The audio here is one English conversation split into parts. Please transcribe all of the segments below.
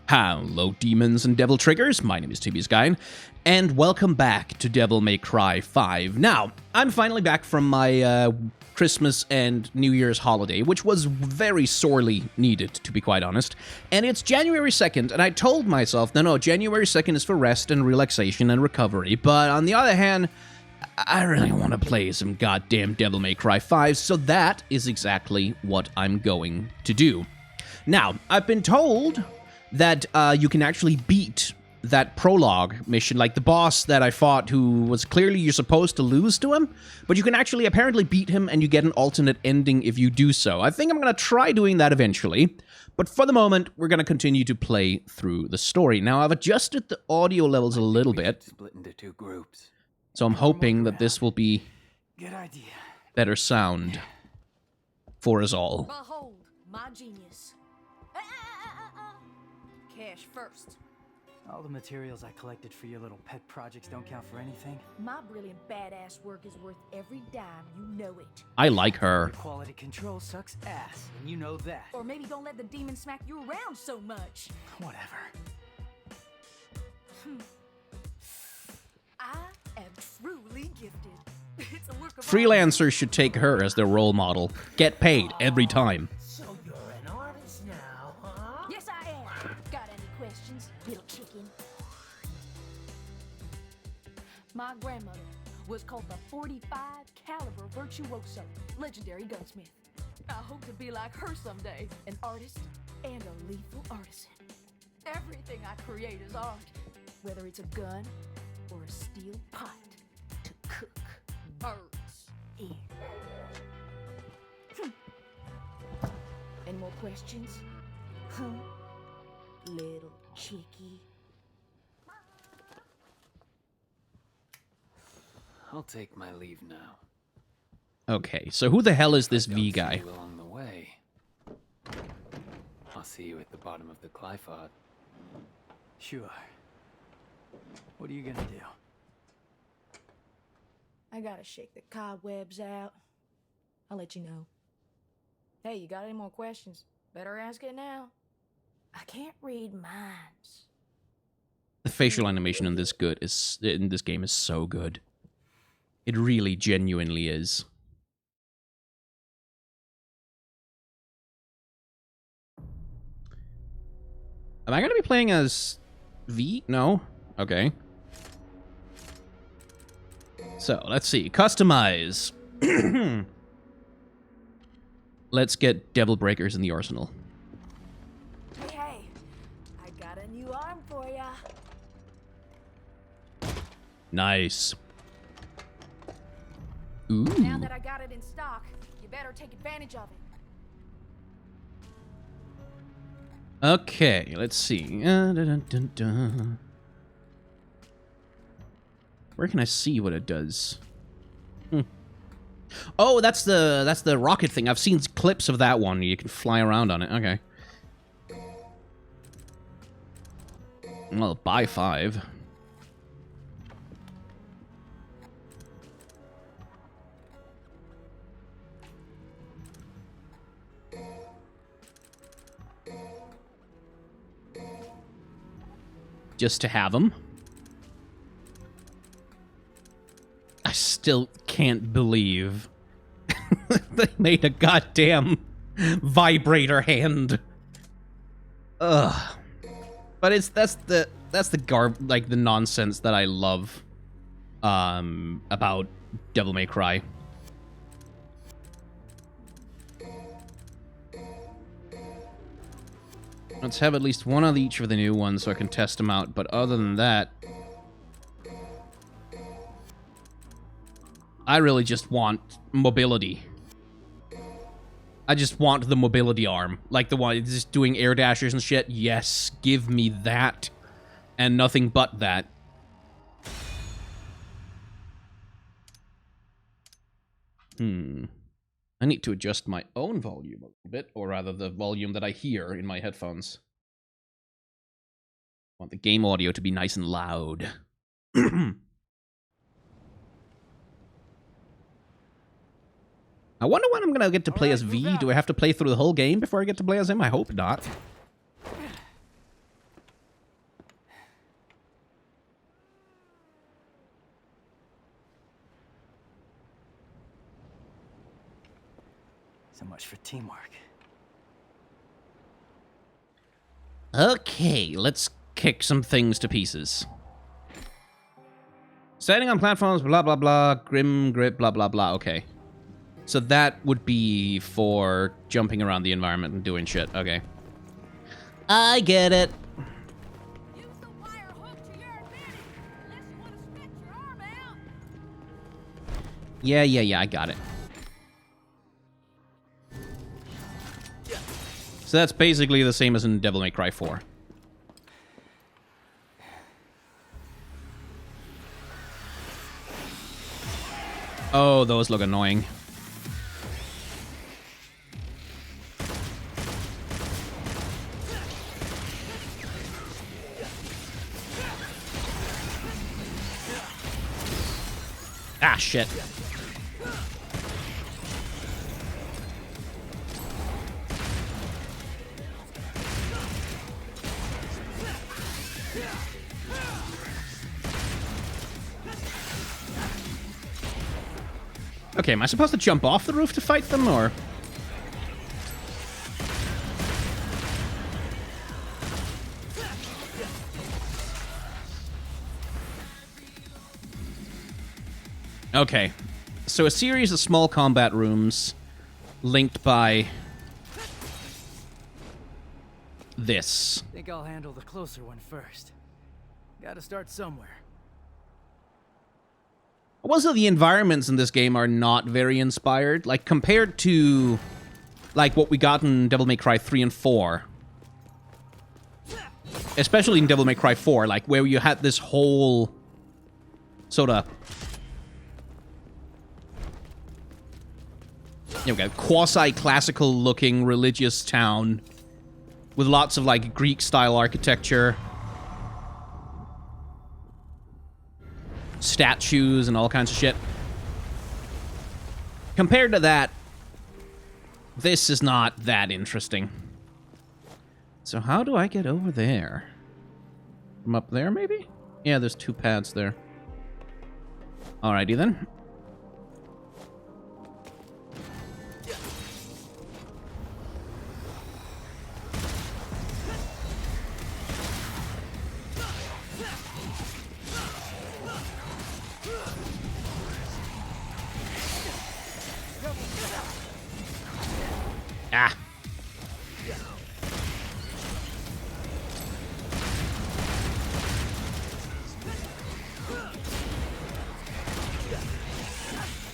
Hello, demons and devil triggers. My name is TBsGuy, and welcome back to Devil May Cry 5. Now, I'm finally back from my Christmas and New Year's holiday, which was very sorely needed, to be quite honest. And it's January 2nd, and I told myself, no, January 2nd is for rest and relaxation and recovery. But on the other hand, I really want to play some goddamn Devil May Cry 5, so that is exactly what I'm going to do. Now, I've been told that you can actually beat that prologue mission, like the boss that I fought who was clearly you're supposed to lose to him, but you can actually apparently beat him and you get an alternate ending if you do so. I think I'm going to try doing that eventually, but for the moment, we're going to continue to play through the story. Now, I've adjusted the audio levels a little bit, split into two groups. So I'm hoping that this will be Good idea. better sound for us all. Behold, my genius. Cash first. All the materials I collected for your little pet projects don't count for anything. My brilliant badass work is worth every dime, you know it. I like her. Your quality control sucks ass, and you know that. Or maybe don't let the demon smack you around so much. Whatever. I am truly gifted. It's a work of Freelancers should take her as their role model. Get paid every time. So you're an artist now, huh? art. Yes, I am. Got any questions, little chicken? My grandmother was called the 45 caliber virtuoso, legendary gunsmith. I hope to be like her someday, an artist and a lethal artisan. Everything I create is art, whether it's a gun or a steel pot to cook birds in. Any more questions? Huh? Little chickie. I'll take my leave now. Okay, so who the hell is this V Don't see guy? you along the way. I'll see you at the bottom of the Glyphod. Sure. What are you gonna do? I gotta shake the cobwebs out. I'll let you know. Hey, you got any more questions? Better ask it now. I can't read minds. The facial animation in this game is so good. It really genuinely is. Am I going to be playing as V? No? Okay. So, let's see. Customize. Let's get Devil Breakers in the arsenal. Hey, I got a new arm for ya. Nice. Ooh. Now that I got it in stock, you better take advantage of it. Okay, let's see. Where can I see what it does? Oh, that's the rocket thing. I've seen clips of that one. You can fly around on it. Okay. Well, buy 5. Just to have them. I still can't believe they made a goddamn vibrator hand. Ugh. But that's the the nonsense that I love about Devil May Cry. Let's have at least one of each of the new ones so I can test them out. But other than that, I really just want mobility. I just want the mobility arm. Like the one just doing air dashers and shit. Yes, give me that. And nothing but that. I need to adjust my own volume a little bit, or rather the volume that I hear in my headphones. I want the game audio to be nice and loud. I wonder when I'm going to get to play as V. Do I have to play through the whole game before I get to play as him? I hope not. So much for teamwork. Okay, let's kick some things to pieces. Standing on platforms, blah, blah, blah, grim grip, blah, blah, blah. Okay. So that would be for jumping around the environment and doing shit. Okay. I get it. Use the wire hook to your advantage, unless you want to stretch your arm out. Yeah, I got it. So that's basically the same as in Devil May Cry 4. Oh, those look annoying. Ah, shit. Okay, am I supposed to jump off the roof to fight them, or...? Okay. So a series of small combat rooms linked by this. Think I'll handle the closer one first. Gotta start somewhere. Also, the environments in this game are not very inspired. Like, compared to, like, what we got in Devil May Cry 3 and 4. Especially in Devil May Cry 4, like, where you had this whole sort of... You know, quasi-classical looking religious town with lots of, like, Greek-style architecture. Statues and all kinds of shit. Compared to that, this is not that interesting. So how do I get over there? From up there, maybe? Yeah, there's 2 pads there. Alrighty then. Ah.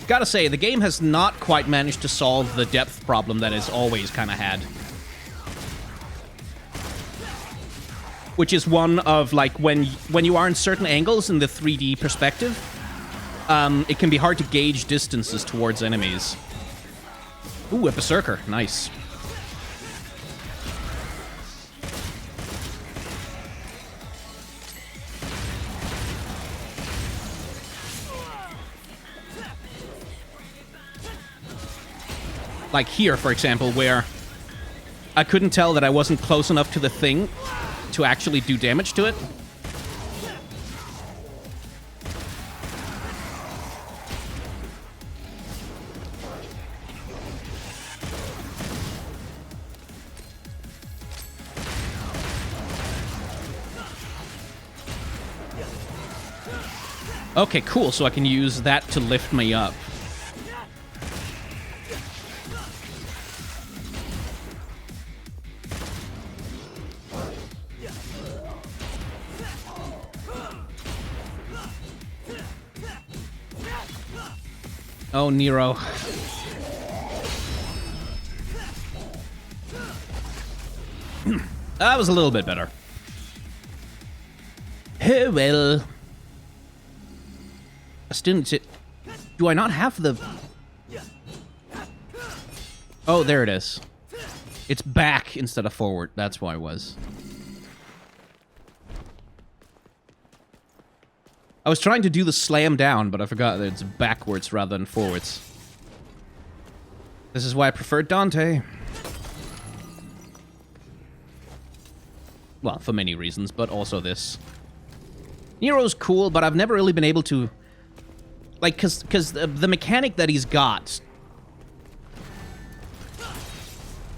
Gotta say, the game has not quite managed to solve the depth problem that it's always kind of had. Which is one of, like, when you are in certain angles in the 3D perspective, it can be hard to gauge distances towards enemies. Ooh, a berserker. Nice. Like here, for example, where I couldn't tell that I wasn't close enough to the thing to actually do damage to it. Okay, cool, so I can use that to lift me up. Oh, Nero. That was a little bit better. Oh, well. Students, do I not have the... Oh, there it is. It's back instead of forward. That's why it was. I was trying to do the slam down, but I forgot that it's backwards rather than forwards. This is why I prefer Dante. Well, for many reasons, but also this. Nero's cool, but I've never really been able to... Like, because the mechanic that he's got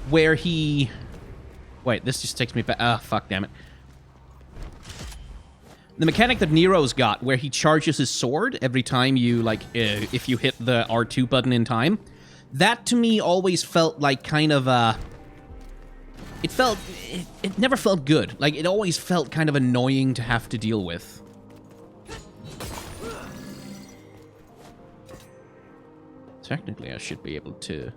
where he... Wait, this just takes me back. Ah, fuck, damn it. The mechanic that Nero's got, where he charges his sword every time you, like, if you hit the R2 button in time, that to me always felt like kind of, it never felt good. Like, it always felt kind of annoying to have to deal with. Technically, I should be able to...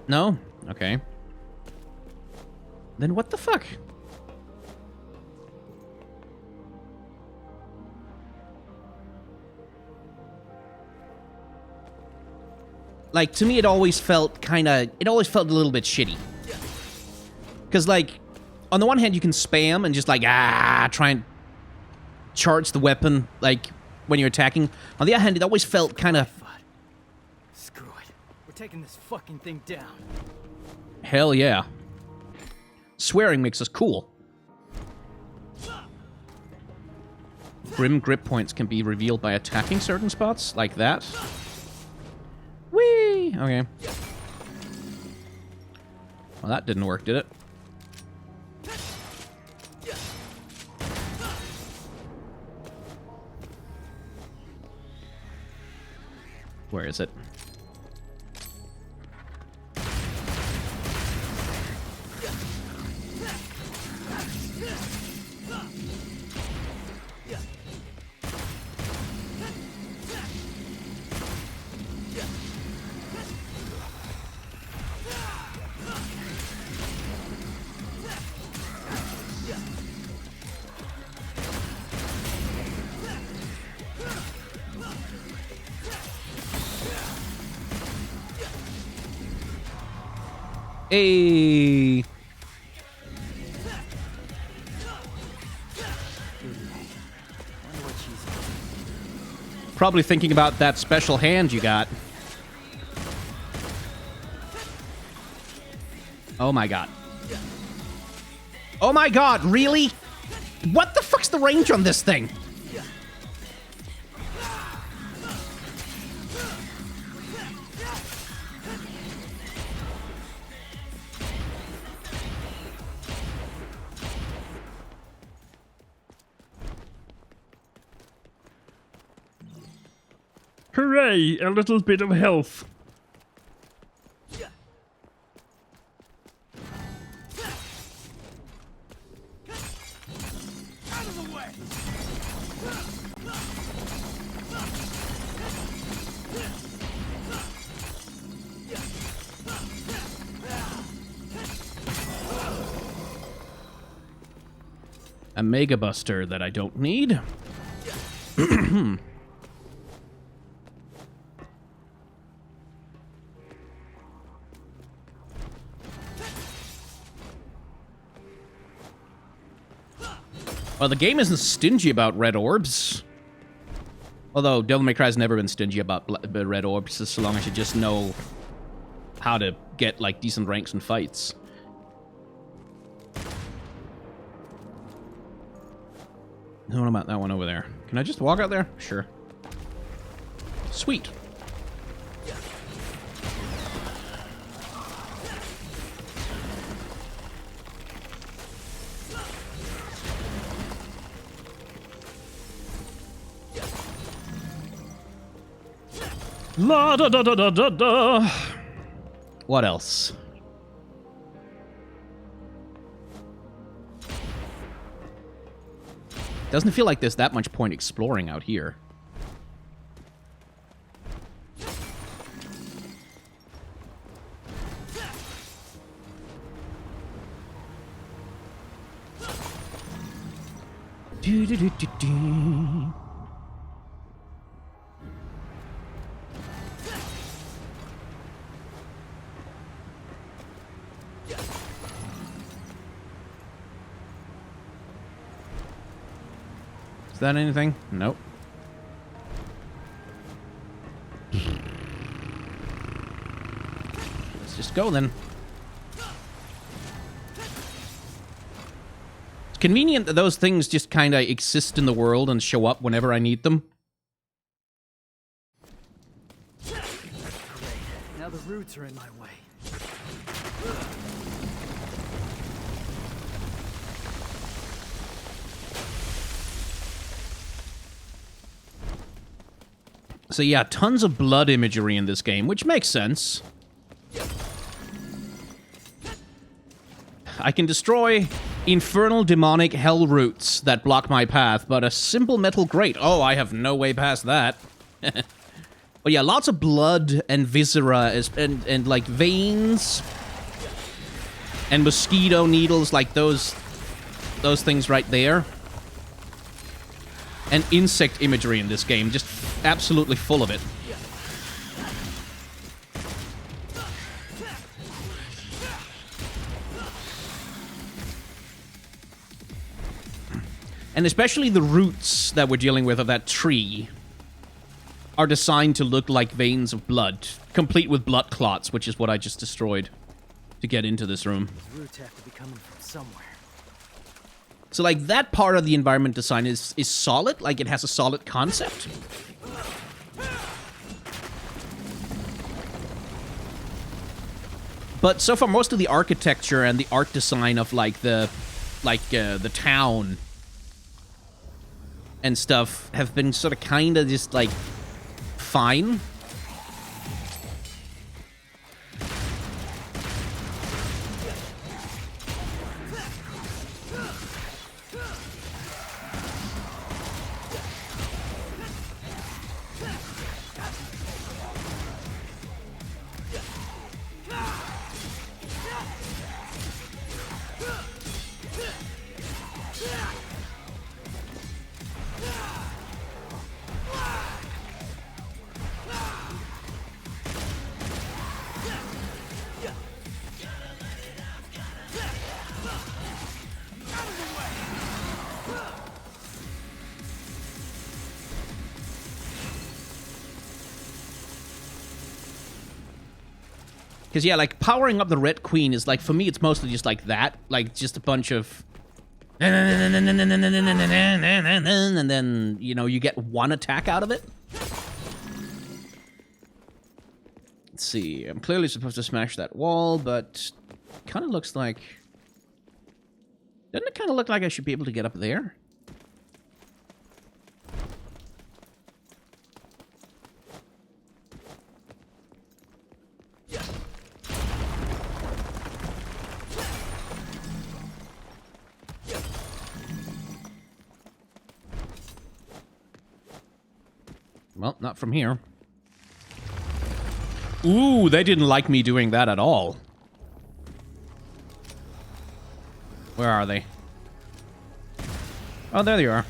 No? Okay. Then what the fuck? Like, to me, it always felt kinda... It always felt a little bit shitty. Because, like, on the one hand, you can spam and just, like, try and charge the weapon, like, when you're attacking. On the other hand, it always felt kinda... Screw it. We're taking this fucking thing down. Hell yeah. Swearing makes us cool. Grim grip points can be revealed by attacking certain spots, like that. Whee! Okay. Well, that didn't work, did it? Where is it? Hey. Probably thinking about that special hand you got. Oh my god. Oh my god, really? What the fuck's the range on this thing? Hooray! A little bit of health. Out of the way! A Mega Buster that I don't need. Well, the game isn't stingy about red orbs. Although, Devil May Cry's never been stingy about red orbs, so long as you just know how to get, like, decent ranks in fights. What about that one over there? Can I just walk out there? Sure. Sweet. La da da da da da da. What else? Doesn't feel like there's that much point exploring out here. Do do do do do. Is that anything? Nope. Let's just go then. It's convenient that those things just kind of exist in the world and show up whenever I need them. roots are in my way. So yeah, tons of blood imagery in this game, which makes sense. I can destroy infernal demonic hell roots that block my path, but a simple metal grate, oh, I have no way past that. But yeah, lots of blood and viscera and like veins and mosquito needles, like those things right there. And insect imagery in this game, just absolutely full of it. And especially the roots that we're dealing with of that tree are designed to look like veins of blood, complete with blood clots, which is what I just destroyed to get into this room. These roots have to be coming from somewhere. So, like, that part of the environment design is solid, like, it has a solid concept. But so far, most of the architecture and the art design of, like, the town and stuff have been sort of kind of just, like, fine. Because, yeah, like, powering up the Red Queen is, like, for me, it's mostly just like that. Like, just a bunch of... And then, you know, you get one attack out of it. Let's see. I'm clearly supposed to smash that wall, but... kind of looks like... Doesn't it kind of look like I should be able to get up there? Well, not from here. Ooh, they didn't like me doing that at all. Where are they? Oh, there they are.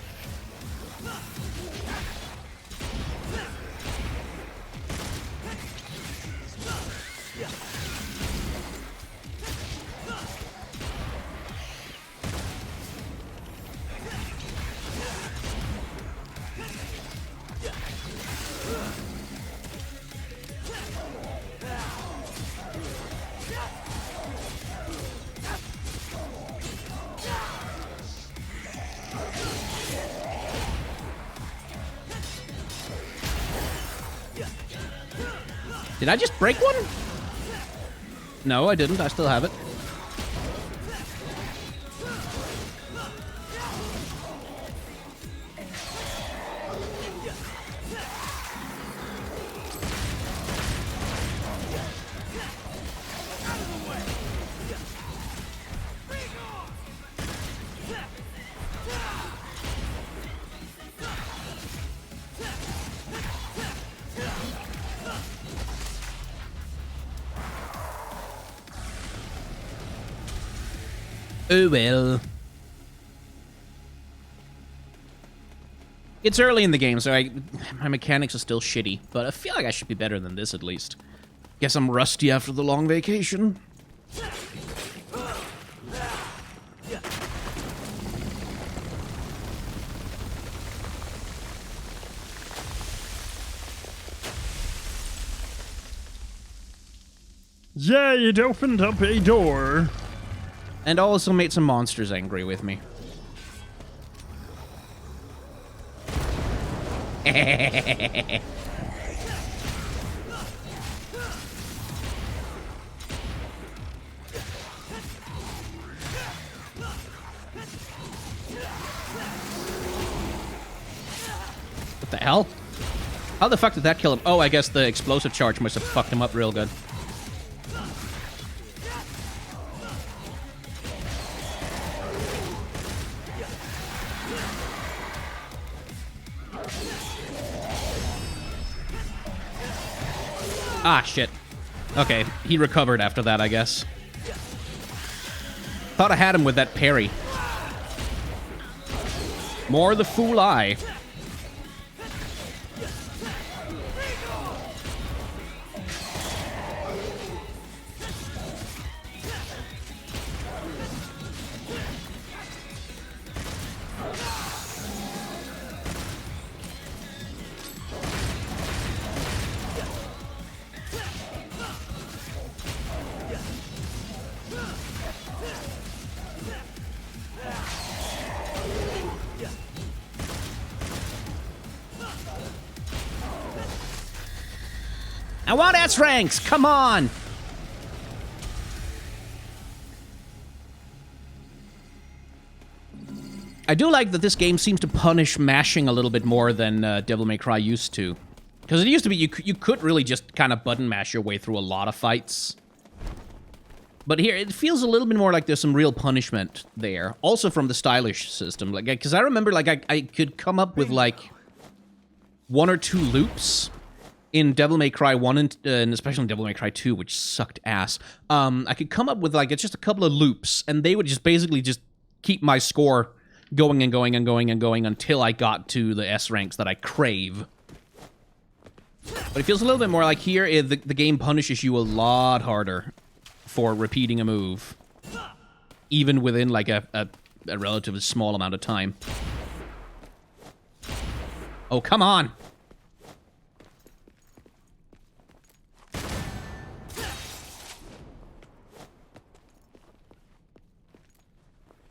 Did I just break one? No, I didn't. I still have it. Oh well. It's early in the game, so my mechanics are still shitty, but I feel like I should be better than this at least. Guess I'm rusty after the long vacation. Yeah, it opened up a door. And also made some monsters angry with me. The hell? How the fuck did that kill him? Oh, I guess the explosive charge must have fucked him up real good. Ah, shit. Okay, he recovered after that, I guess. Thought I had him with that parry. More the fool eye. I want S ranks! Come on! I do like that this game seems to punish mashing a little bit more than Devil May Cry used to. Because it used to be you could really just kind of button mash your way through a lot of fights. But here, it feels a little bit more like there's some real punishment there. Also from the stylish system. Like, because I remember, like, I could come up with, like, 1 or 2 loops in Devil May Cry 1 and especially in Devil May Cry 2, which sucked ass. I could come up with, like, just a couple of loops, and they would just basically just keep my score going and going and going and going until I got to the S ranks that I crave. But it feels a little bit more like here, the game punishes you a lot harder for repeating a move. Even within, like, a relatively small amount of time. Oh, come on!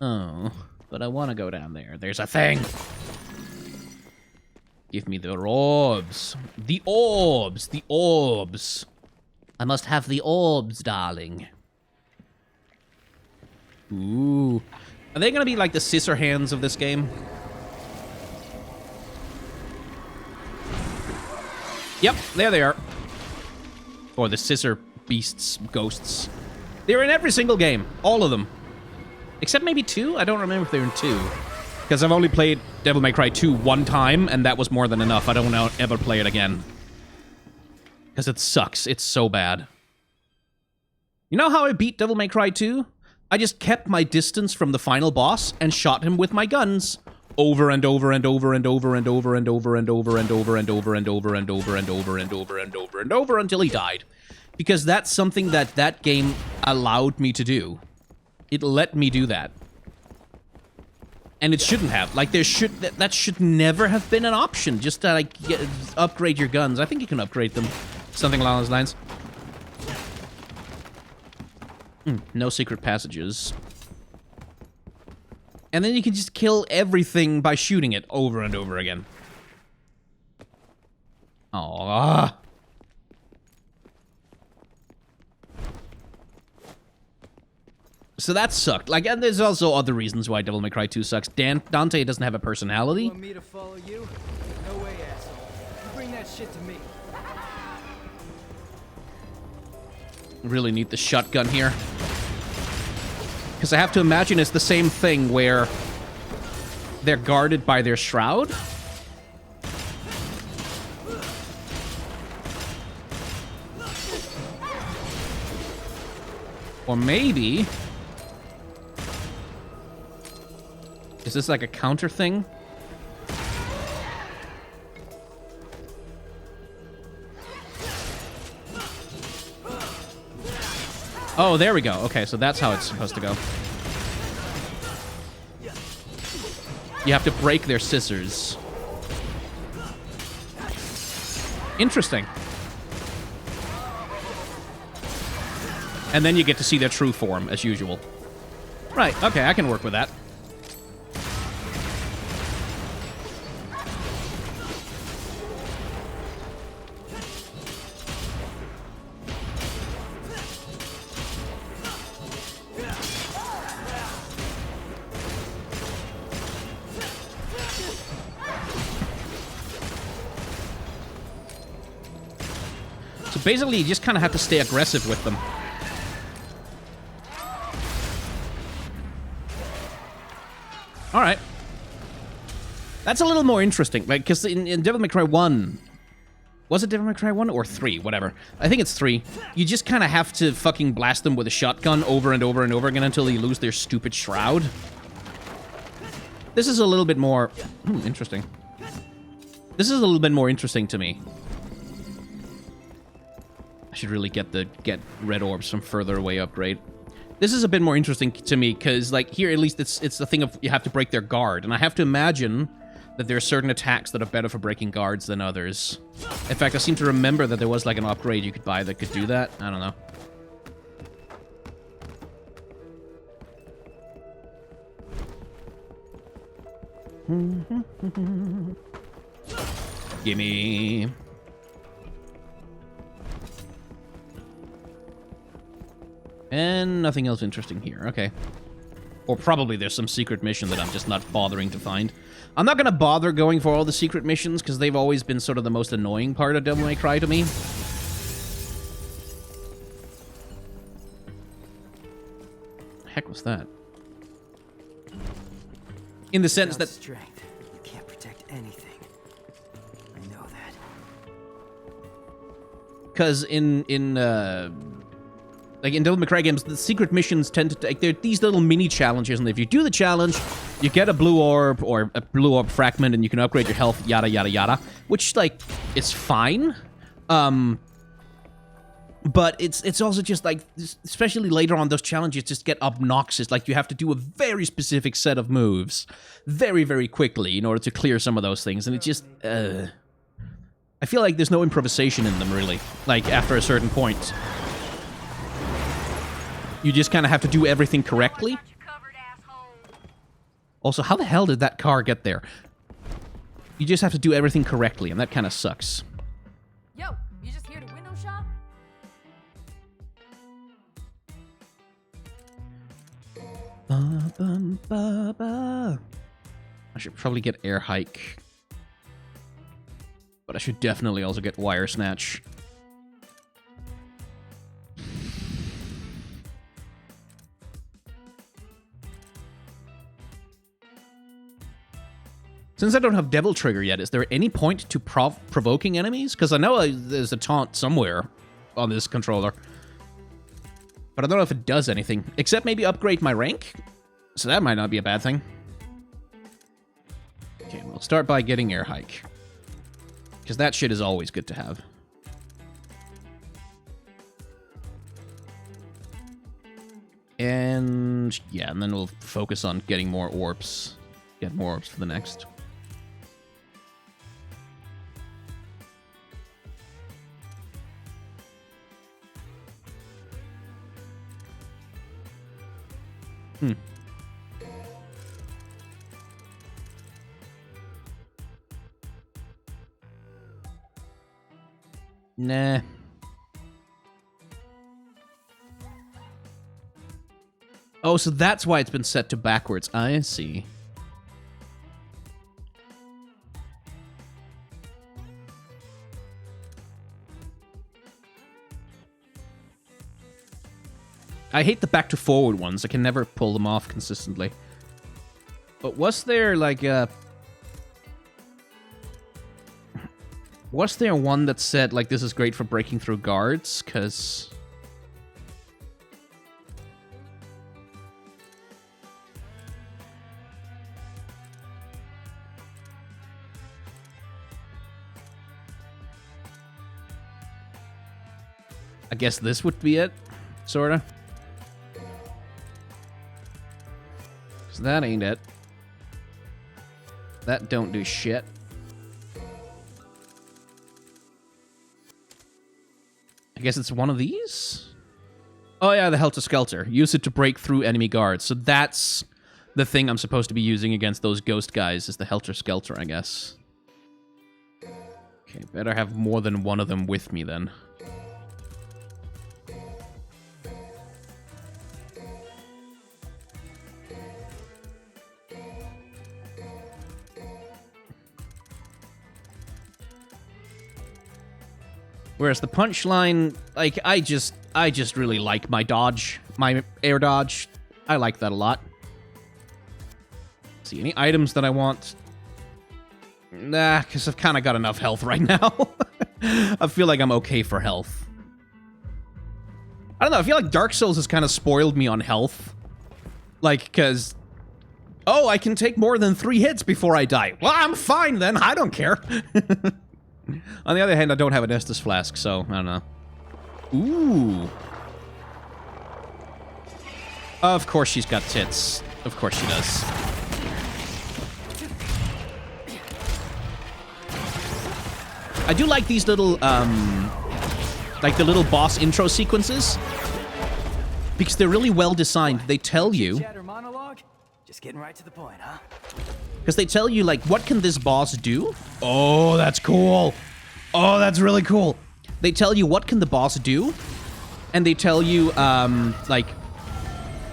Oh, but I want to go down there. There's a thing! Give me the orbs. The orbs! The orbs! I must have the orbs, darling. Ooh. Are they gonna be like the scissor hands of this game? Yep, there they are. Or the scissor beasts, ghosts. They're in every single game. All of them. Except maybe 2? I don't remember if they're in 2. Because I've only played Devil May Cry 2 one time, and that was more than enough. I don't want to ever play it again. Because it sucks. It's so bad. You know how I beat Devil May Cry 2? I just kept my distance from the final boss and shot him with my guns. Over and over and over and over and over and over and over and over and over and over and over and over and over and over and over until he died. Because that's something that that game allowed me to do. It let me do that. And it shouldn't have. Like, that should never have been an option. Just to, like, upgrade your guns. I think you can upgrade them. Something along those lines. No secret passages. And then you can just kill everything by shooting it over and over again. Aww. So that sucked. Like, and there's also other reasons why Devil May Cry 2 sucks. Dante doesn't have a personality. You want me to follow you? No way, asshole. You bring that shit to me. Really need the shotgun here. Because I have to imagine it's the same thing where they're guarded by their shroud. Or maybe... is this like a counter thing? Oh, there we go. Okay, so that's how it's supposed to go. You have to break their scissors. Interesting. And then you get to see their true form, as usual. Right, okay, I can work with that. Basically, you just kind of have to stay aggressive with them. All right. That's a little more interesting, like, because in Devil May Cry 1... Was it Devil May Cry 1 or 3? Whatever. I think it's 3. You just kind of have to fucking blast them with a shotgun over and over and over again until they lose their stupid shroud. This is a little bit more... interesting. This is a little bit more interesting to me. I should really get red orbs from further away upgrade. This is a bit more interesting to me, because, like, here at least it's the thing of you have to break their guard. And I have to imagine that there are certain attacks that are better for breaking guards than others. In fact, I seem to remember that there was, like, an upgrade you could buy that could do that. I don't know. Gimme. And nothing else interesting here. Okay. Or probably there's some secret mission that I'm just not bothering to find. I'm not going to bother going for all the secret missions, because they've always been sort of the most annoying part of Devil May Cry to me. The heck was that? In the sense that... strength, you can't protect anything. I know that. Because like in Devil May Cry games, the secret missions tend to take... They're these little mini challenges, and if you do the challenge, you get a blue orb or a blue orb fragment, and you can upgrade your health, yada, yada, yada. Which, like, is fine. But it's also just, like, especially later on, those challenges just get obnoxious. Like, you have to do a very specific set of moves very, very quickly in order to clear some of those things, and it just... I feel like there's no improvisation in them, really. Like, after a certain point. You just kind of have to do everything correctly. Also, how the hell did that car get there? You just have to do everything correctly, and that kind of sucks. Yo, you just here to window shop? I should probably get air hike. But I should definitely also get wire snatch. Since I don't have Devil Trigger yet, is there any point to provoking enemies? Because I know there's a taunt somewhere on this controller. But I don't know if it does anything. Except maybe upgrade my rank? So that might not be a bad thing. Okay, we'll start by getting air hike. Because that shit is always good to have. And yeah, and then we'll focus on getting more orbs. Get more orbs for the next. Nah. Oh, so that's why it's been set to backwards. I see. I hate the back to forward ones. I can never pull them off consistently. But was there like a... Was there one that said, like, this is great for breaking through guards? Because... I guess this would be it, sorta. So that ain't it. That don't do shit. I guess it's one of these? Oh yeah, the Helter Skelter. Use it to break through enemy guards. So that's the thing I'm supposed to be using against those ghost guys, is the Helter Skelter, I guess. Okay, better have more than one of them with me then. Whereas the punchline, like, I just really like my dodge, my air dodge. I like that a lot. See, any items that I want? Nah, because I've kind of got enough health right now. I feel like I'm okay for health. I don't know, I feel like Dark Souls has kind of spoiled me on health. Like, because... Oh, I can take more than 3 hits before I die. Well, I'm fine then. I don't care. On the other hand, I don't have an Estus Flask, so I don't know. Ooh. Of course she's got tits. Of course she does. I do like these little, like the little boss intro sequences. Because they're really well designed. They tell you... Chatter monologue? Just getting right to the point, huh? Because they tell you, like, what can this boss do? Oh, that's cool. Oh, that's really cool. They tell you what can the boss do, and they tell you, like,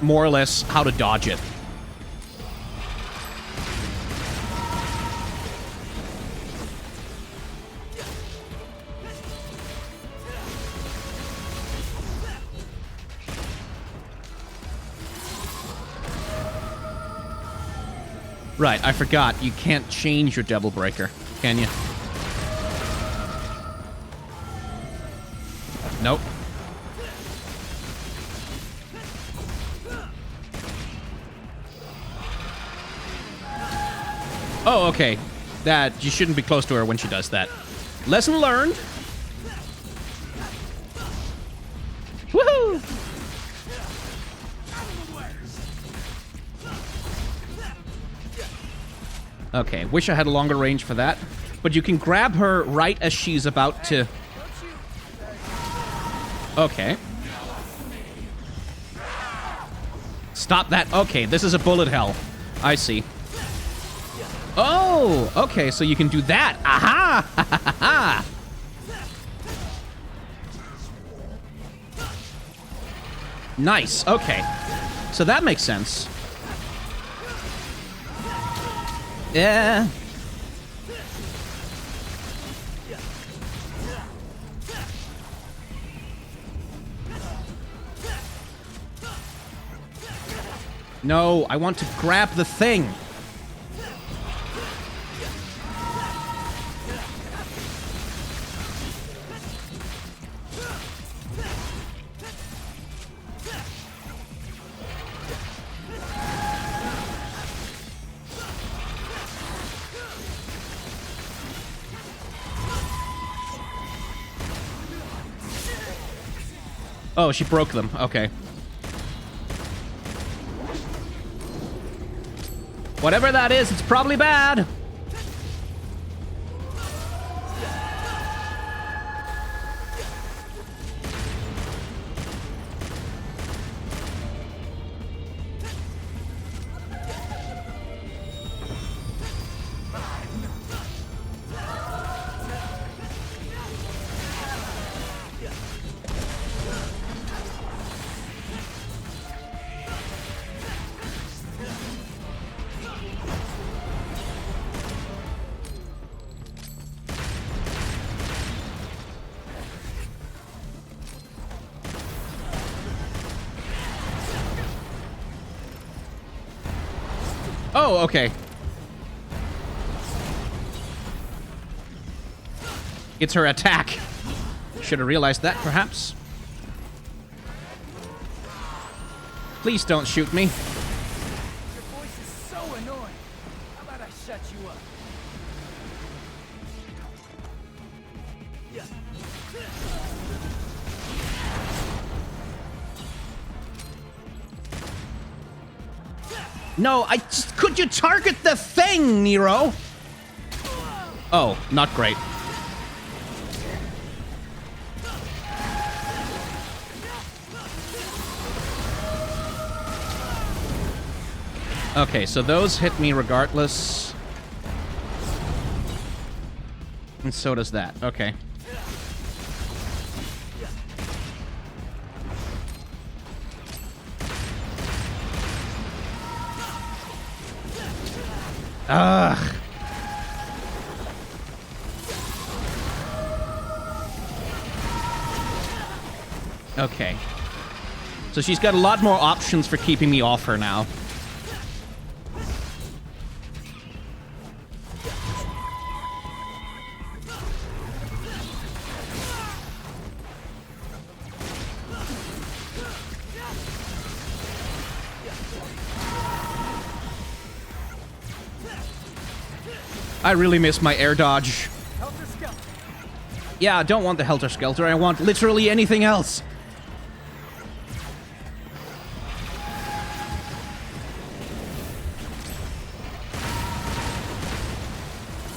more or less how to dodge it. Right, I forgot. You can't change your Devil Breaker, can you? Nope. Oh, okay. That, you shouldn't be close to her when she does that. Lesson learned. Woohoo! Okay, wish I had a longer range for that. But you can grab her right as she's about to... Okay. Stop that. Okay, this is a bullet hell. I see. Oh, okay, so you can do that. Aha! Ha ha ha! Nice, okay. So that makes sense. Yeah. No, I want to grab the thing. Oh, she broke them. Okay. Whatever that is, it's probably bad. Oh, okay. It's her attack. Should have realized that, perhaps. Please don't shoot me. Your voice is so annoying. How about I shut you up? Yeah. No, I just... Could you target the thing, Nero? Oh, not great. Okay, so those hit me regardless. And so does that. Okay. Ugh. Okay. So she's got a lot more options for keeping me off her now. I really miss my air dodge. Yeah, I don't want the Helter Skelter. I want literally anything else.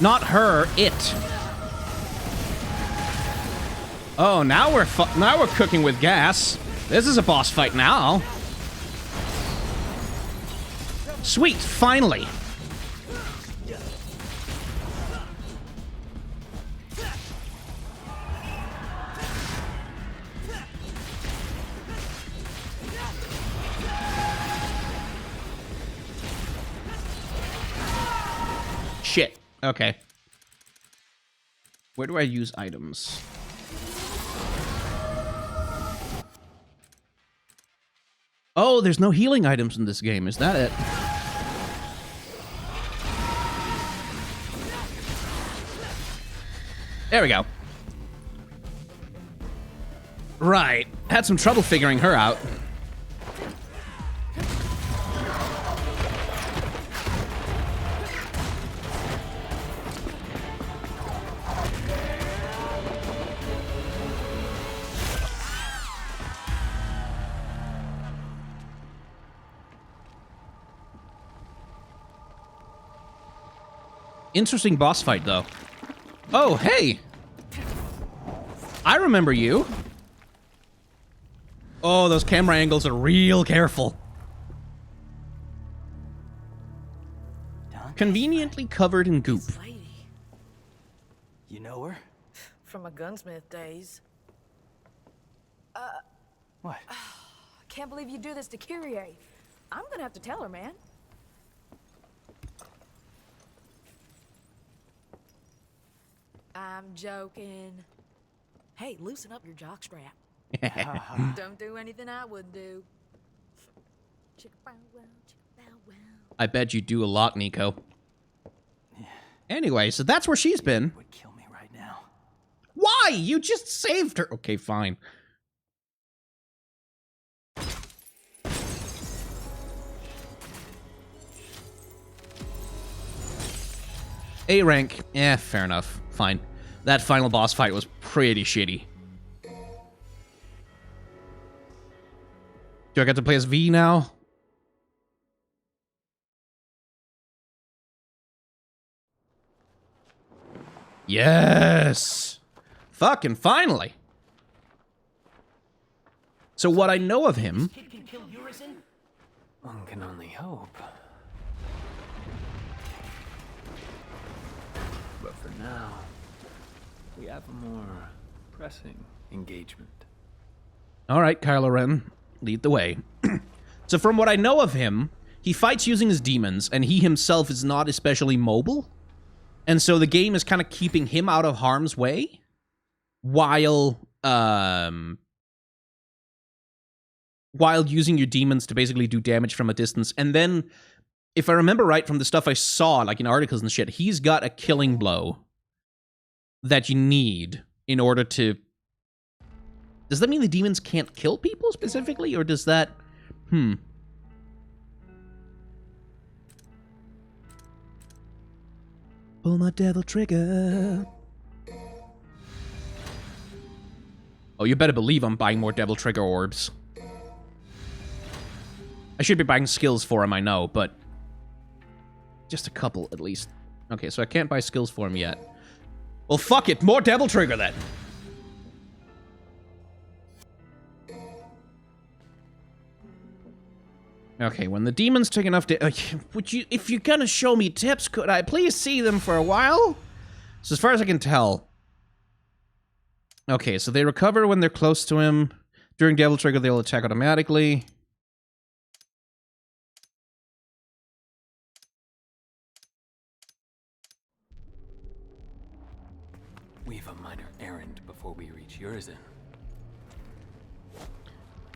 Not her, it. Oh, now we're cooking with gas. This is a boss fight now. Sweet, finally. Shit. Okay. Where do I use items? Oh, there's no healing items in this game. Is that it? There we go. Right. Had some trouble figuring her out. Interesting boss fight, though. Oh, hey! I remember you. Oh, those camera angles are real careful. Conveniently covered in goop. This lady. You know her? From my gunsmith days. What? Can't believe you do this to Kyrie. I'm gonna have to tell her, man. I'm joking. Hey, loosen up your jockstrap. Don't do anything I wouldn't do. Chicka bow wow, chicka bow wow. I bet you do a lot, Nico. Anyway, so that's where she's been. Would kill me right now. Why? You just saved her. Okay, fine. A rank. Eh, fair enough. Fine. That final boss fight was pretty shitty. Do I get to play as V now? Yes! Fucking finally! So what I know of him... One can only hope. But for now, we have a more pressing engagement. Alright, Kylo Ren, lead the way. So from what I know of him, he fights using his demons, and he himself is not especially mobile. And so the game is kind of keeping him out of harm's way, while using your demons to basically do damage from a distance. And then, if I remember right from the stuff I saw, like in articles and shit, he's got a killing blow that you need in order to... Does that mean the demons can't kill people specifically, or does that... Pull my devil trigger. Oh, you better believe I'm buying more devil trigger orbs. I should be buying skills for him, I know, but... just a couple, at least. Okay, so I can't buy skills for him yet. Well, fuck it. More devil trigger, then. Okay, when the demons take enough would you, if you're gonna show me tips, could I please see them for a while? So as far as I can tell... Okay, so they recover when they're close to him. During devil trigger, they'll attack automatically. We've a minor errand before we reach Urizen.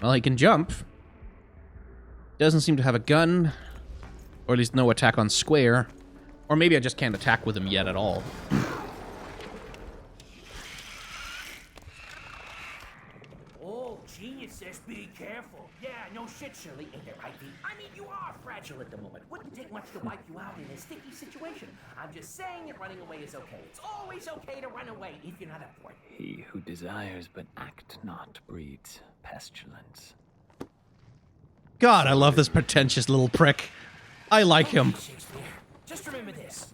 Well, he can jump. Doesn't seem to have a gun. Or at least no attack on square. Or maybe I just can't attack with him yet at all. Oh, geniuses, be careful. Yeah, no shit, Shirley. Ain't that right, V? I mean, you are fragile at the moment. Wouldn't take much to wipe you out in a sticky situation. I'm just saying that running away is okay. It's always okay to run away if you're not up for it. He who desires but act not breeds pestilence. God, I love this pretentious little prick. I like him. Shakespeare, just remember this.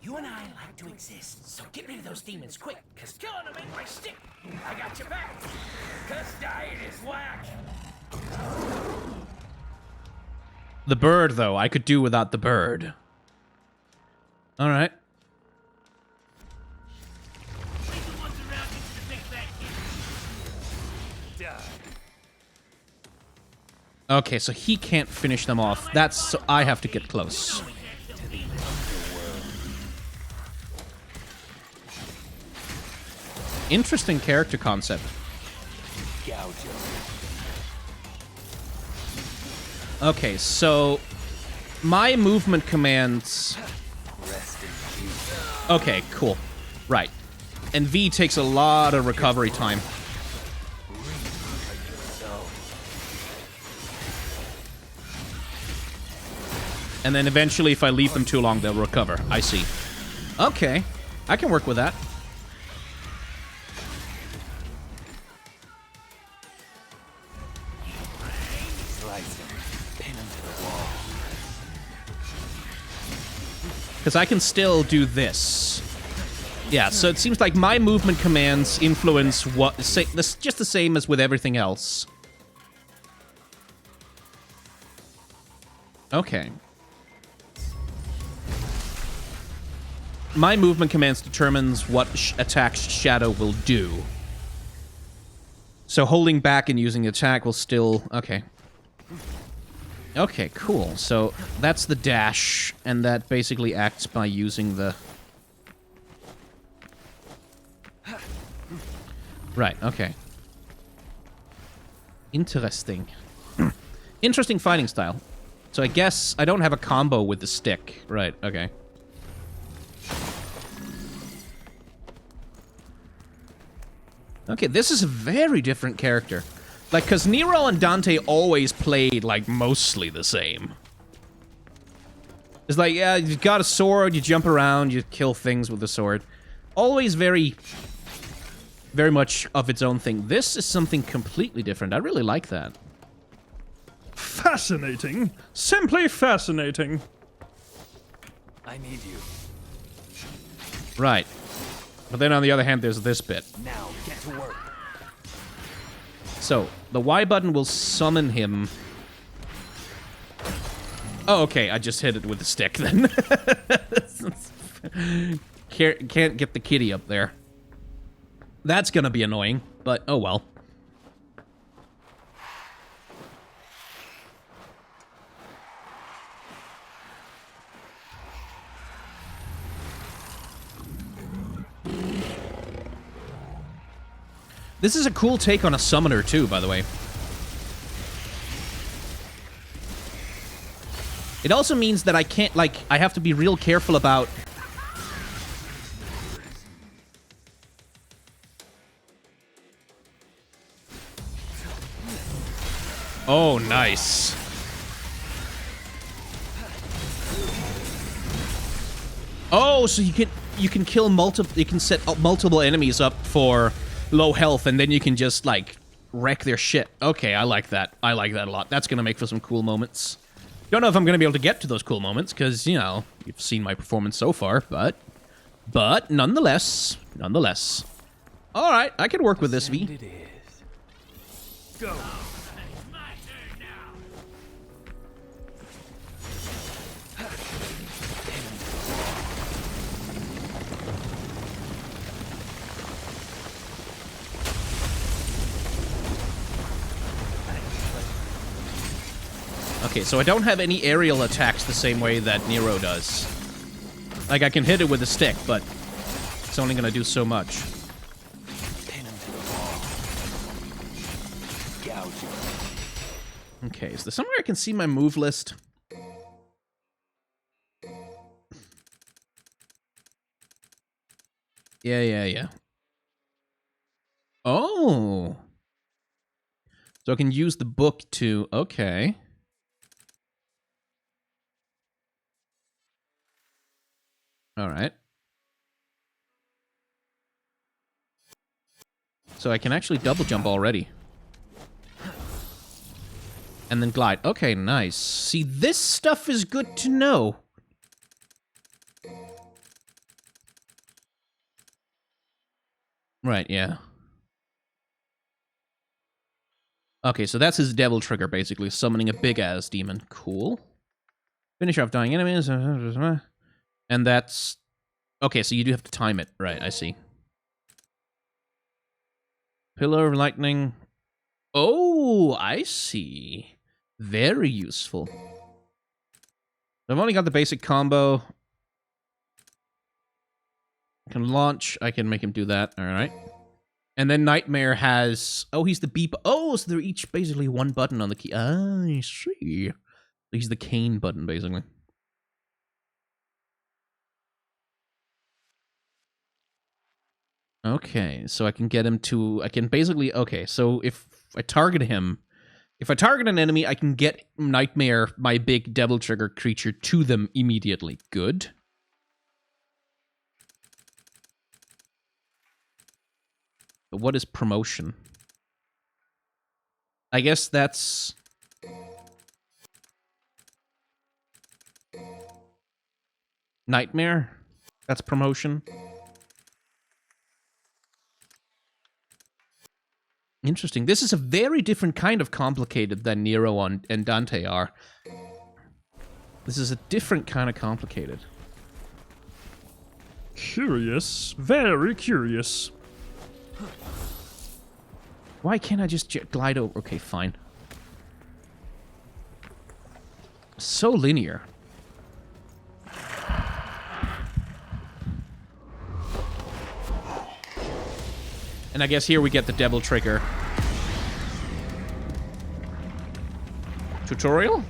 You and I like to exist, so get rid of those demons quick, cause killing them ain't my stick. I got your back. Cause diet is whack. The bird, though. I could do without the bird. Alright. Okay, so he can't finish them off. That's... so I have to get close. Interesting character concept. Okay, so... my movement commands... okay, cool. Right. And V takes a lot of recovery time. And then eventually, if I leave them too long, they'll recover. I see. Okay. I can work with that. Because I can still do this. Yeah, so it seems like my movement commands influence what... just the same as with everything else. Okay. My movement commands determines what attack Shadow will do. So holding back and using attack will still... okay. Okay, cool. So that's the dash, and that basically acts by using the... right, okay. Interesting. Interesting fighting style. So I guess I don't have a combo with the stick. Right, okay. Okay, this is a very different character. Like, because Nero and Dante always played, like, mostly the same. It's like, yeah, you got a sword, you jump around, you kill things with the sword. Always very much of its own thing. This is something completely different. I really like that. Fascinating. Simply fascinating. I need you. Right. But then on the other hand, there's this bit. Now get to work. So, the Y button will summon him. Oh, okay, I just hit it with the stick then. Can't get the kitty up there. That's gonna be annoying, but oh well. This is a cool take on a summoner, too, by the way. It also means that I can't, like, I have to be real careful about... oh, nice. Oh, so you can kill multiple... you can set up multiple enemies up for... low health, and then you can just, like, wreck their shit. Okay, I like that. I like that a lot. That's gonna make for some cool moments. Don't know if I'm gonna be able to get to those cool moments, because, you know, you've seen my performance so far, but nonetheless. Alright, I can work with this, V. It is. Go. Okay, so I don't have any aerial attacks the same way that Nero does. Like, I can hit it with a stick, but it's only gonna do so much. Pin him to the wall. Gouge Okay, is there somewhere I can see my move list? Yeah. Oh! So I can use the book to... Okay. Alright. So I can actually double jump already. And then glide. Okay, nice. See, this stuff is good to know. Right, yeah. Okay, so that's his devil trigger, basically. Summoning a big-ass demon. Cool. Finish off dying enemies. And that's... Okay, so you do have to time it. Right, I see. Pillar of lightning. Oh, I see. Very useful. I've only got the basic combo. I can launch. I can make him do that. All right. And then Nightmare has... Oh, he's the beep. Oh, so they're each basically one button on the key. I see. He's the cane button, basically. Okay, so I can get him to... I can basically... Okay, so if I target him... If I target an enemy, I can get Nightmare, my big devil trigger creature, to them immediately. Good. But what is promotion? I guess that's... Nightmare? That's promotion. Interesting. This is a very different kind of complicated than Nero and Dante are. This is a different kind of complicated. Curious. Very curious. Why can't I just glide over? Okay, fine. So linear. And I guess here we get the devil trigger. Tutorial?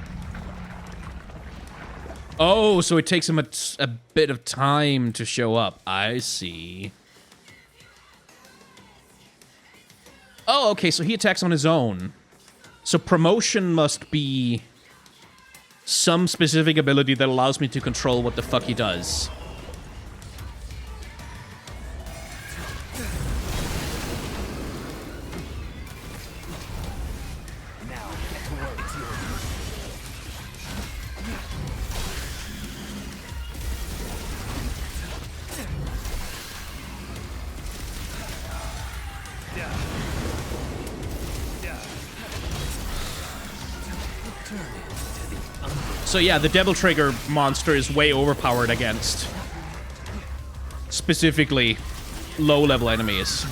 Oh, so it takes him a bit of time to show up. I see. Oh, okay, so he attacks on his own. So promotion must be some specific ability that allows me to control what the fuck he does. So yeah, the Devil Trigger monster is way overpowered against specifically low-level enemies.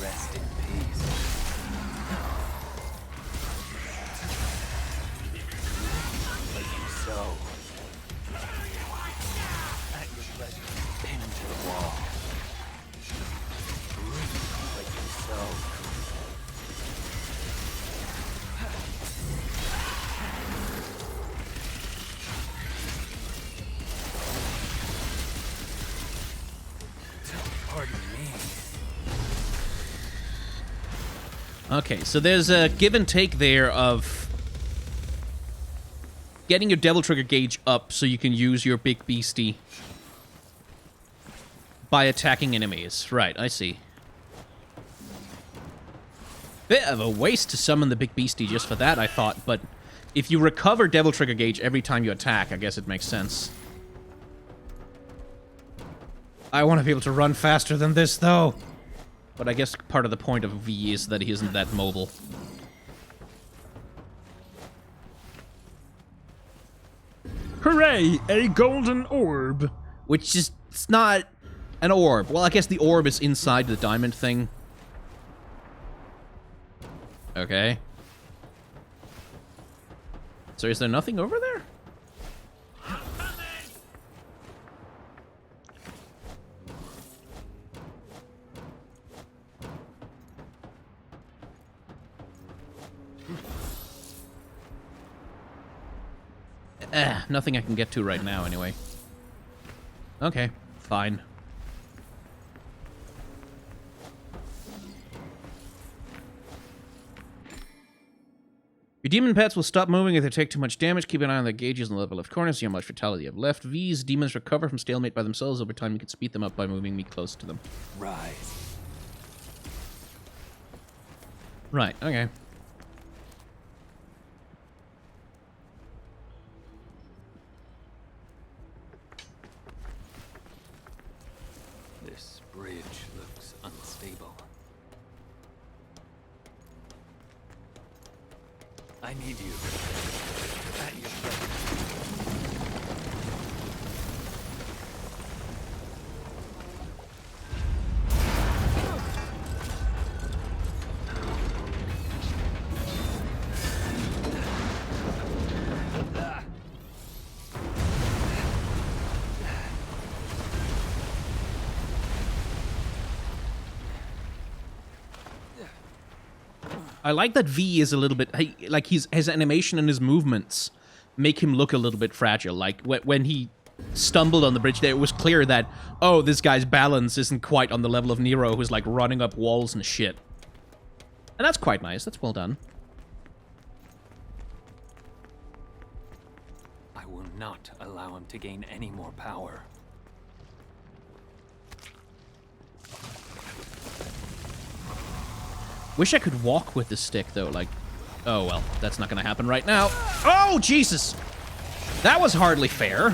Rest in peace. Like you sow. At your pleasure, pinned to the wall. Like you sow. Pardon me. Okay, so there's a give and take there of getting your Devil Trigger gauge up so you can use your big beastie by attacking enemies. Right, I see. Bit of a waste to summon the big beastie just for that, I thought, but if you recover Devil Trigger gauge every time you attack, I guess it makes sense. I want to be able to run faster than this, though. But I guess part of the point of V is that he isn't that mobile. Hooray! A golden orb. Which is... it's not an orb. Well, I guess the orb is inside the diamond thing. Okay. So is there nothing over there? Nothing I can get to right now, anyway. Okay, fine. Your demon pets will stop moving if they take too much damage. Keep an eye on their gauges in the upper left corner. See how much vitality you have left. V's, demons recover from stalemate by themselves. Over time, you can speed them up by moving me close to them. Rise. Right, okay. This bridge looks unstable. I need you. At your ready. I like that V is a little bit... Like, his animation and his movements make him look a little bit fragile. Like, when he stumbled on the bridge there, it was clear that, oh, this guy's balance isn't quite on the level of Nero, who's, like, running up walls and shit. And that's quite nice. That's well done. I will not allow him to gain any more power. Wish I could walk with the stick, though. Like, oh, well, that's not going to happen right now. Oh, Jesus! That was hardly fair.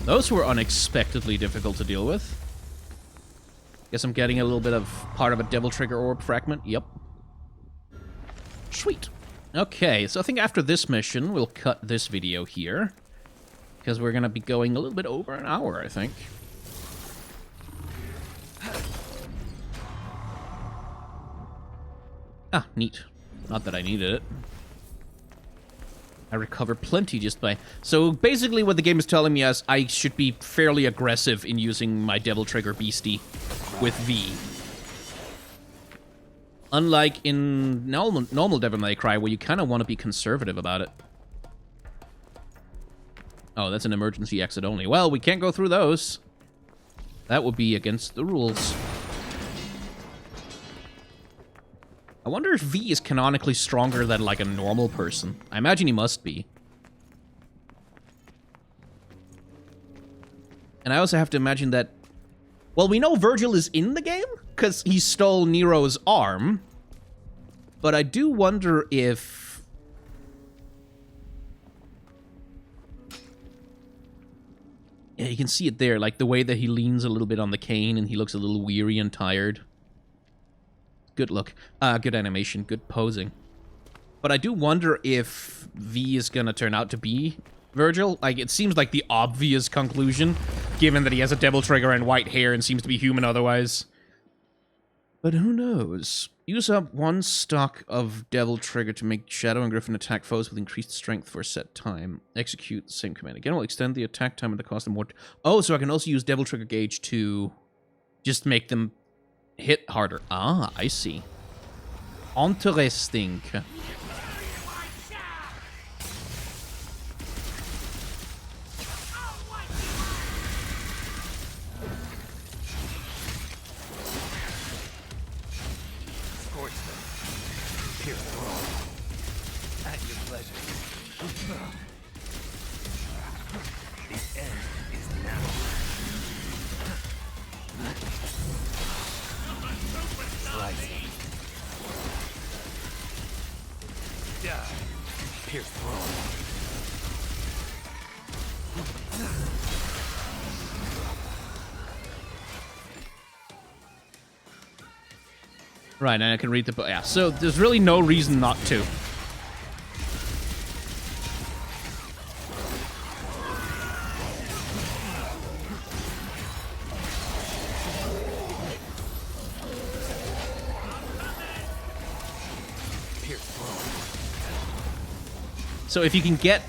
Those were unexpectedly difficult to deal with. Guess I'm getting a little bit of part of a Devil Trigger Orb fragment. Yep. Sweet. Okay, so I think after this mission, we'll cut this video here. Because we're going to be going a little bit over an hour, I think. Ah, neat. Not that I needed it. I recover plenty just by... So basically what the game is telling me is I should be fairly aggressive in using my Devil Trigger Beastie with V. Unlike in normal Devil May Cry, where you kind of want to be conservative about it. Oh, that's an emergency exit only. Well, we can't go through those. That would be against the rules. I wonder if V is canonically stronger than, like, a normal person. I imagine he must be. And I also have to imagine that... Well, we know Virgil is in the game, because he stole Nero's arm. But I do wonder if... Yeah, you can see it there, like, the way that he leans a little bit on the cane, and he looks a little weary and tired. Good look. Good animation. Good posing. But I do wonder if V is gonna turn out to be Virgil. Like, it seems like the obvious conclusion, given that he has a Devil Trigger and white hair and seems to be human otherwise. But who knows? Use up one stock of Devil Trigger to make Shadow and Griffin attack foes with increased strength for a set time. Execute the same command. Again, will extend the attack time at the cost of more... Oh, so I can also use Devil Trigger Gauge to just make them hit harder. Ah, I see. Interesting. At your pleasure. The end is now. Slice. Yeah. Pierce through. Right, and I can read the book. Yeah, so there's really no reason not to. So if you can get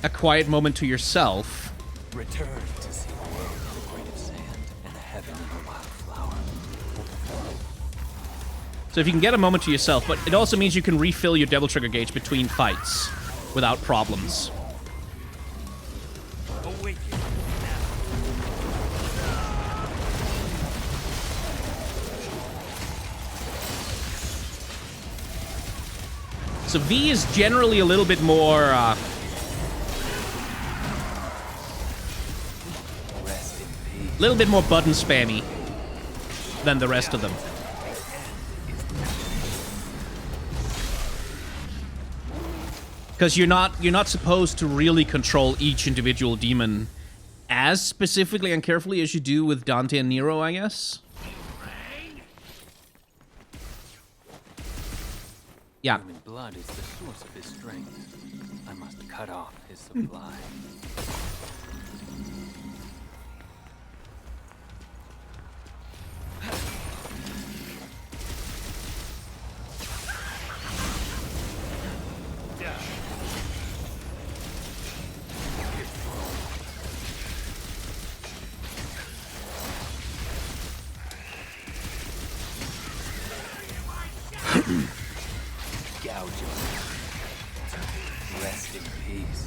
a quiet moment to yourself... Return to see a world with a grain of sand and a heaven and a wild flower. So if you can get a moment to yourself, but it also means you can refill your Devil Trigger gauge between fights without problems. Awaken. So V is generally a little bit more, Rest in peace. little bit more button spammy than the rest of them. Because you're not supposed to really control each individual demon as specifically and carefully as you do with Dante and Nero, I guess. Yeah. Human blood is the source of his strength. I must cut off his supply. Gouge him. Rest in peace.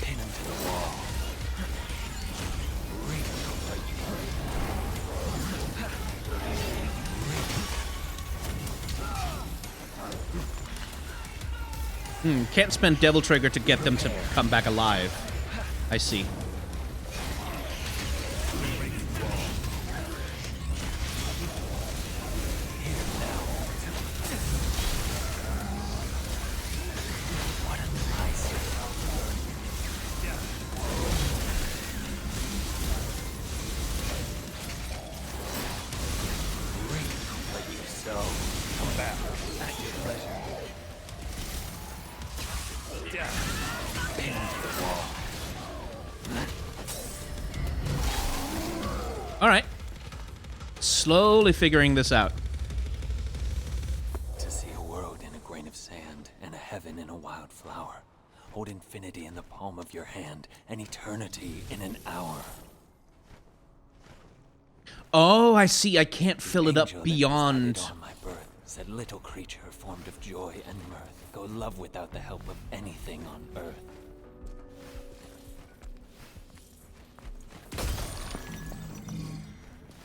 Pin him to the wall. Can't spend Devil Trigger to get them to come back alive. I see. What a nice. Let you sow. Come back. At your pleasure. Pin him to the wall. All right. Slowly figuring this out. To see a world in a grain of sand and a heaven in a wild flower. Hold infinity in the palm of your hand and eternity in an hour. Oh, I see. I can't fill it up Angel that beyond... presided on my birth said, little creature formed of joy and mirth, go love without the help of anything on earth.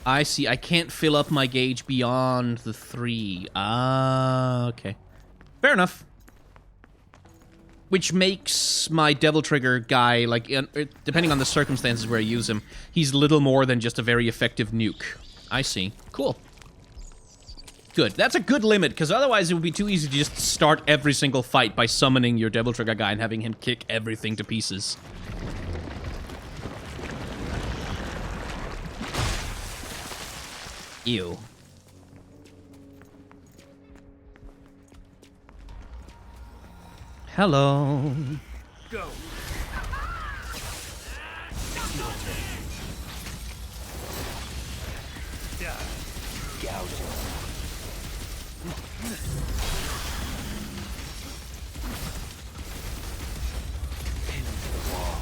I see. I can't fill up my gauge beyond the 3. Ah, okay. Fair enough. Which makes my Devil Trigger guy, like, depending on the circumstances where I use him, he's little more than just a very effective nuke. I see. Cool. Good. That's a good limit, because otherwise it would be too easy to just start every single fight by summoning your Devil Trigger guy and having him kick everything to pieces. Ew. Hello. Go! Gouge him. Pin him to the wall.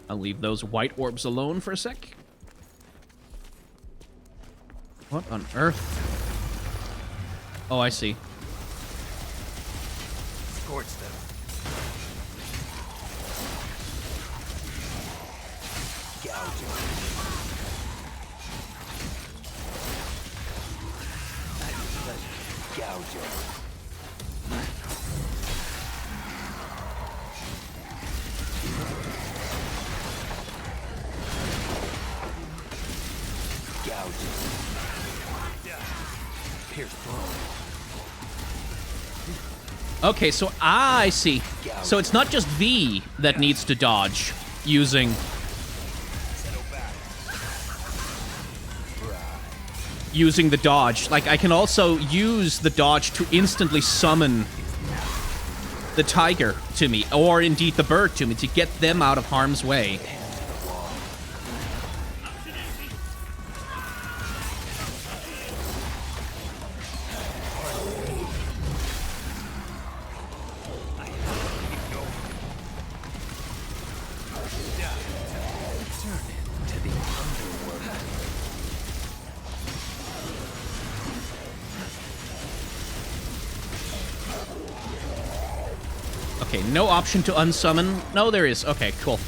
I'll leave those white orbs alone for a sec. What on earth? Oh, I see. Scorch them. Okay, so I see. So it's not just V that needs to dodge using the dodge. Like, I can also use the dodge to instantly summon the tiger to me, or indeed the bird to me, to get them out of harm's way. Okay, no option to unsummon. No, there is. Okay, cool.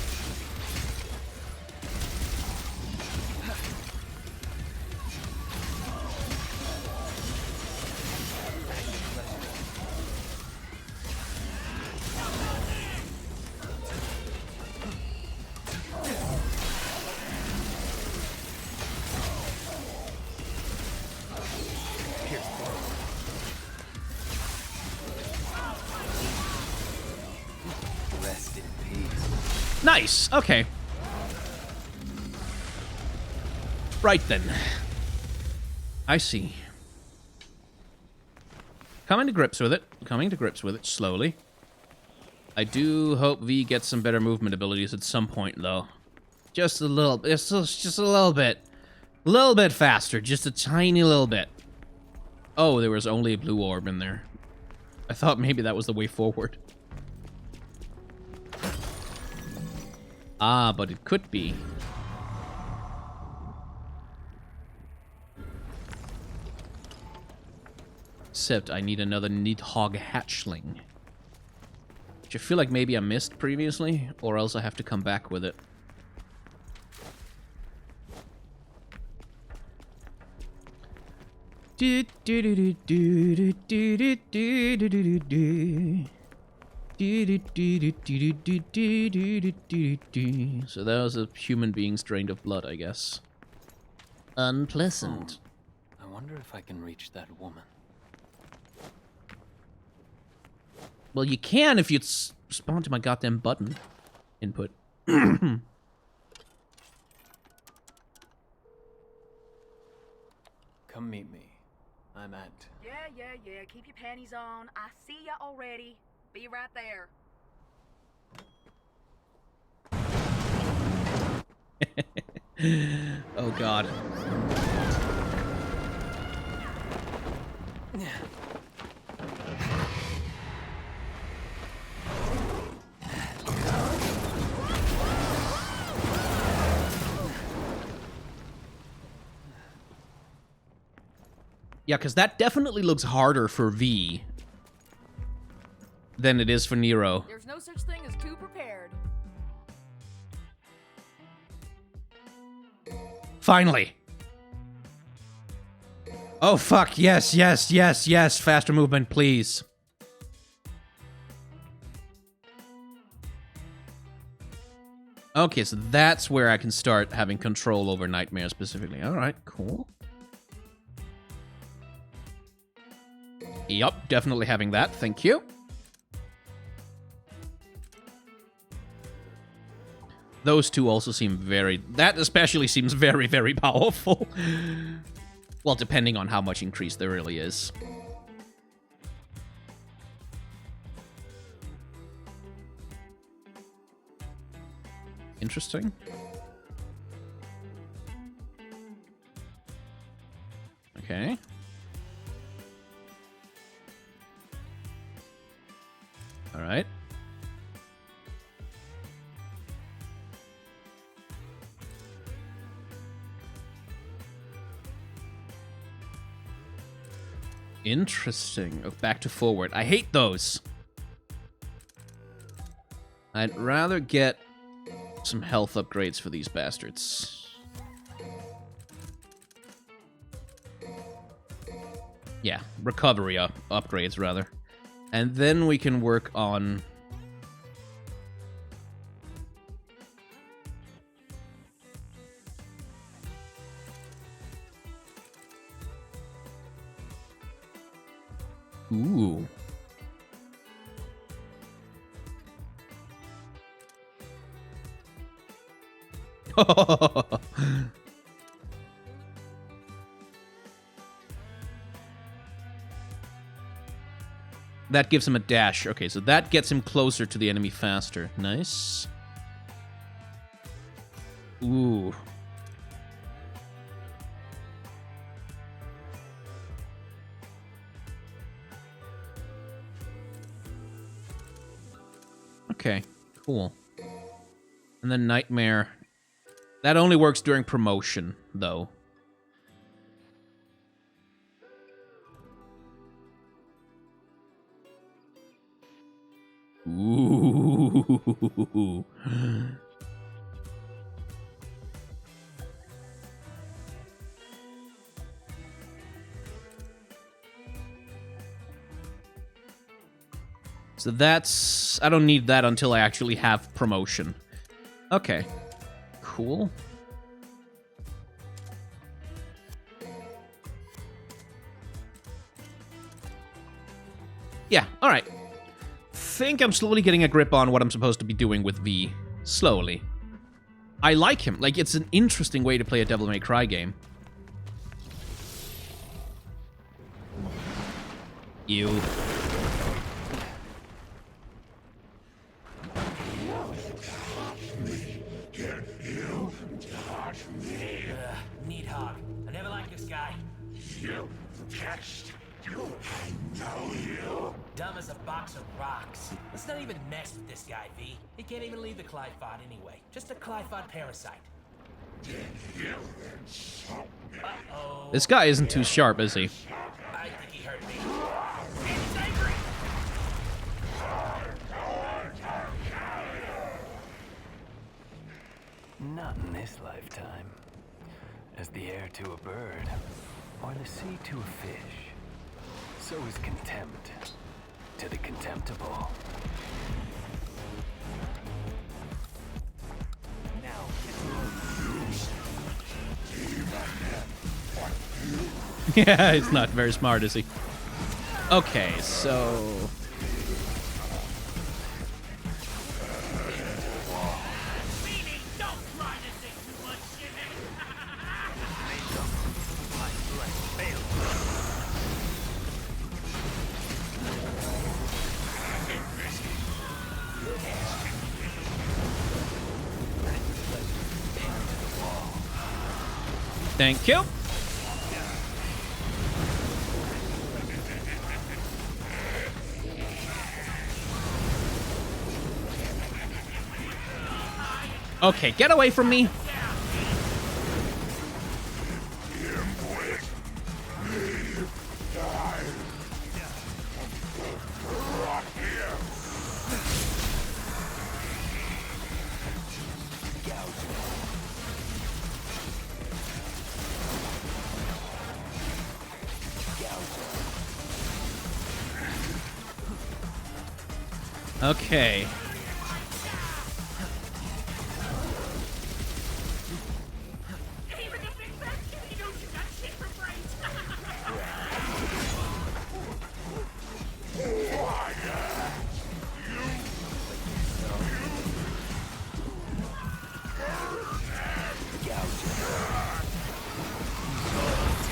Nice. Okay. Right then. I see. Coming to grips with it. Coming to grips with it slowly. I do hope V gets some better movement abilities at some point, though. Just a little. Just a little bit. A little bit faster. Just a tiny little bit. Oh, there was only a blue orb in there. I thought maybe that was the way forward. Ah, but it could be. Except I need another Nidhogg hatchling. Which I feel like maybe I missed previously, or else I have to come back with it. Do do do do do do do do do do do. So that was a human being's drained of blood, I guess. Unpleasant. I wonder if I can reach that woman. Well, you can if you respond to my goddamn button input. Come meet me. I'm at... Yeah. Keep your panties on. I see ya already. Be right there. Oh, God. Yeah, because that definitely looks harder for V than it is for Nero. There's no such thing as too prepared. Finally. Oh, fuck. Yes. Faster movement, please. Okay, so that's where I can start having control over Nightmare specifically. All right, cool. Yup, definitely having that. Thank you. Those two also seem very... That especially seems very, very powerful. Well, depending on how much increase there really is. Interesting. Okay. All right. Interesting. Oh, back to forward. I hate those. I'd rather get some health upgrades for these bastards. Yeah, recovery upgrades, rather. And then we can work on... Ooh. That gives him a dash. Okay, so that gets him closer to the enemy faster. Nice. Ooh. Okay, cool. And then Nightmare. That only works during promotion, though. Ooh. So that's... I don't need that until I actually have promotion. Okay. Cool. Yeah, alright. Think I'm slowly getting a grip on what I'm supposed to be doing with V. Slowly. I like him. Like, it's an interesting way to play a Devil May Cry game. Ew. Neat hog. I never liked this guy. You catched. I know you. Dumb as a box of rocks. Let's not even mess with this guy, V. He can't even leave the Clyphod anyway. Just a Clyphod parasite. Uh-oh. This guy isn't too sharp, is he? I think he hurt me. And he's angry. Not in this lifetime. As the air to a bird, or the sea to a fish, so is contempt to the contemptible. Yeah, he's not very smart, is he? Okay, so... Thank you. Okay, get away from me. Okay.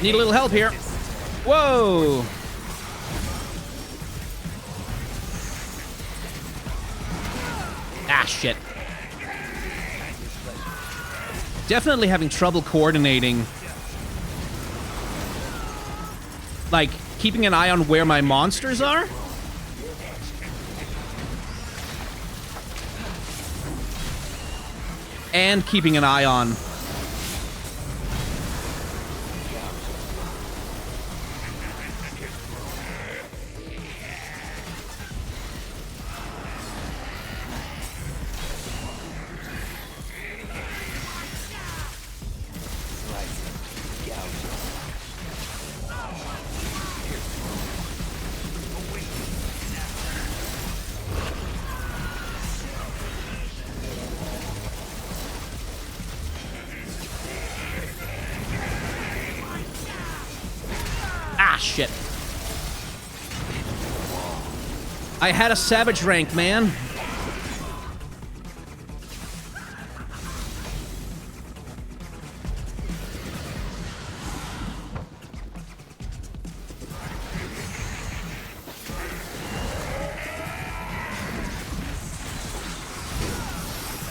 Need a little help here. Whoa! Ah, shit. Definitely having trouble coordinating. Like, keeping an eye on where my monsters are. And keeping an eye on... Ah, shit. I had a savage rank, man.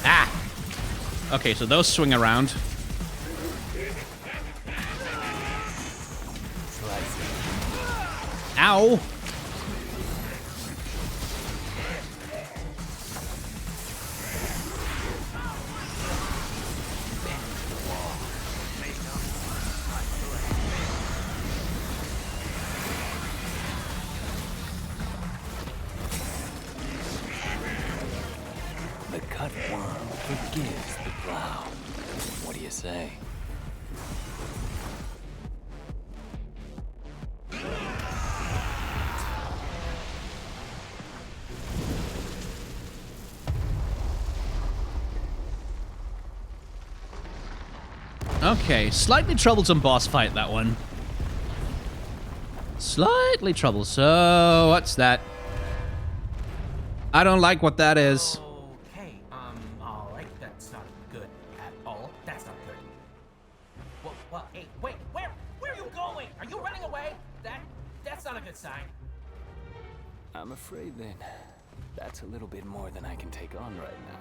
Ah. Okay, so those swing around. Ow. The cutworm forgives the plow. What do you say? Okay, slightly troublesome boss fight, that one. Slightly troublesome. So, what's that? I don't like what that is. Okay, alright, that's not good at all. That's not good. Well, hey, wait, where are you going? Are you running away? That's not a good sign. I'm afraid then that's a little bit more than I can take on right now.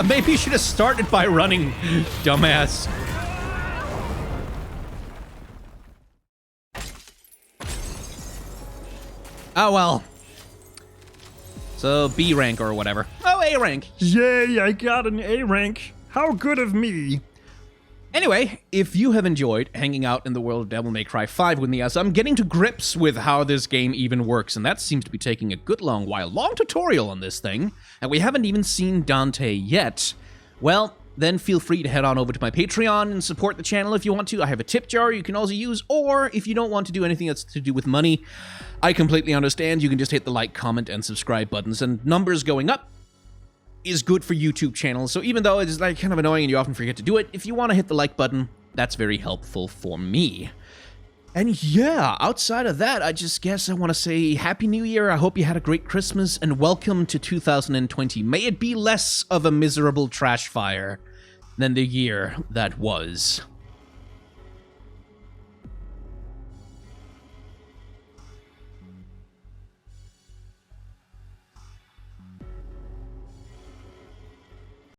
Maybe you should have started by running, dumbass. Oh, well. So, B rank or whatever. Oh, A rank. Yay, I got an A rank. How good of me. Anyway, if you have enjoyed hanging out in the world of Devil May Cry 5 with me as I'm getting to grips with how this game even works, and that seems to be taking a good long while. Long tutorial on this thing, and we haven't even seen Dante yet. Well, then feel free to head on over to my Patreon and support the channel if you want to. I have a tip jar you can also use, or if you don't want to do anything that's to do with money, I completely understand. You can just hit the like, comment, and subscribe buttons, and numbers going up is good for YouTube channels. So even though it's like kind of annoying and you often forget to do it, if you want to hit the like button, that's very helpful for me. And yeah, outside of that, I just guess I want to say Happy New Year. I hope you had a great Christmas and welcome to 2020. May it be less of a miserable trash fire than the year that was.